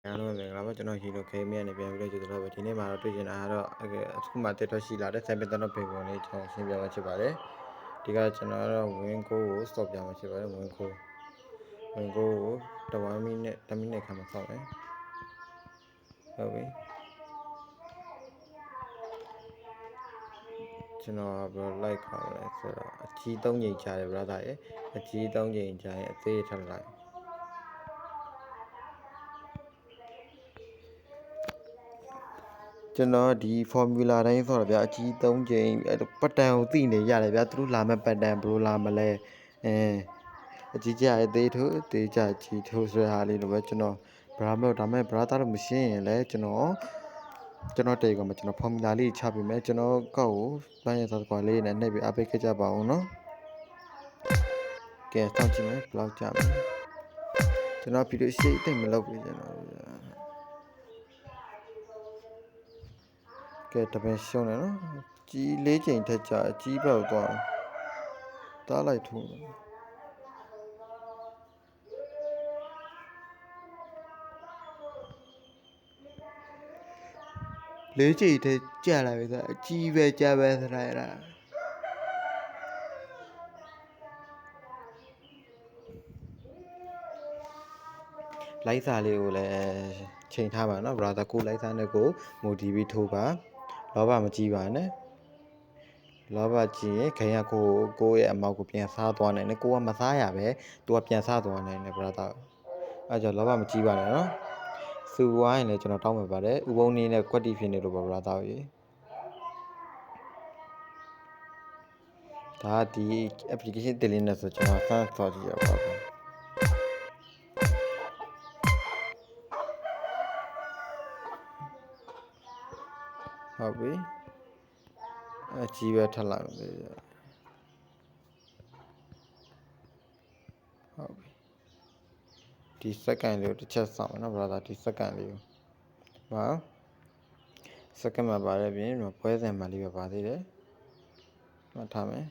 အားလုံးပဲမင်္ဂလာပါကျွန်တော်ဟီလိုခေမီကနေပြန်ပြီးတော့ကြိုဆိုတော့ပဲဒီနေ့မှာတော့တွေ့ချင်တာကတော့အခုမှတက်ထွက်ရှိလာတဲ့ဆိုင်ပင်တော်ဖေပုံလေးကျွန်တော်ရှင်းပြမှာဖြစ်ပါတယ်ဒီကကျွန်တော်ကတော့ဝင်ကို stop ပြမှာဖြစ်ပါတယ်ဝင်ကိုကို1 minute ခန့်မှစောင့်မယ်ဟုတ်ပြီကျွန်တော်ဘယ်လိုလိုက်ခေါ်လဲဆိုတော့အကြီး3ချိန်ချတယ် brother ရဲ့အကြီး3ချိန်ချရင်အသေးထပ်လိုက်ကျွန်တော်ဒီ formula တိုင်းဆိုတော့ဗျာအကြီး3ချိန်ပတ်တန်ကိုသိနေရတယ်ဗျာသူတို့လာမဲ့ပတ်တန်ဘယ်လိုလာမလဲအကြီးကြအသေးထိုးအသေးကြကြီးထိုးဆိုတဲ့ဟာလေးလိုပဲကျွန်တော်ဒါမဲ့ brother တို့မရှင်းရင်လည်းကျွန်တော်တေကမှာကျွန်တော် formula လေးချပေးမယ်ကျွန်တော်ကောက်ကိုပိုင်းရသောကွာလေးနဲ့နှိပ်ပြီးအပိတ်ခဲ့ကြပါအောင်နော်ကဲစောင့်ကြည့်မယ်ဘယ်လောက်ကြာမလဲကျွန်တော်ဗီဒီယိုရှေ့တိတ်မလုပ်ဘူးကျွန်တော်ကဲတပင်ရှုံးတယ်နော်ကြီး၄ချိန်ထက်ကြာအကြီးပေါက်သွားတားလိုက်ထိုး၄ချိန်ထက်ကြာလာပြီဆိုအကြီးပဲကြာပဲစလိုက်တာလိုက်စာလေးကိုလည်းချိန်ထားပါနော် brother ကိုလိုက်စာနဲ့ကိုမိုဒီပြီးထိုးပါလောဘမကြီးပါနဲ့လောဘကြီးရင်ခင်ရကိုရဲ့အမောက်ကိုပြန်စားသွားနိုင်တယ်ကိုကမစားရပဲသူကပြန်စားသွားနိုင်တယ် brother အဲကြောင့်လောဘမကြီးပါနဲ့နော်စူဝိုင်းလည်းကျွန်တော်တောင်းပန်ပါတယ်ဥပုံနေနဲ့ကွက်တီဖြစ်နေလို့ပါ brother ကြီးဒါဒီ application တင်လေးနဲ့ဆိုကျွန်တော်ဆန်းသွားကြည့်ရပါဘူးဟုတ်ပြီအကြီးပဲထပ်လိုက်မယ်ဟုတ်ပြီဒီစက္ကန့်လေးကိုတစ်ချက်စောင့်မယ်နော် brother ဒီစက္ကန့်လေးကိုဟာစက္ကန့်မှာပါတယ်ပြင်ပွဲစဉ်မှာလေးပဲပါသေးတယ်မှတ်ထားမယ်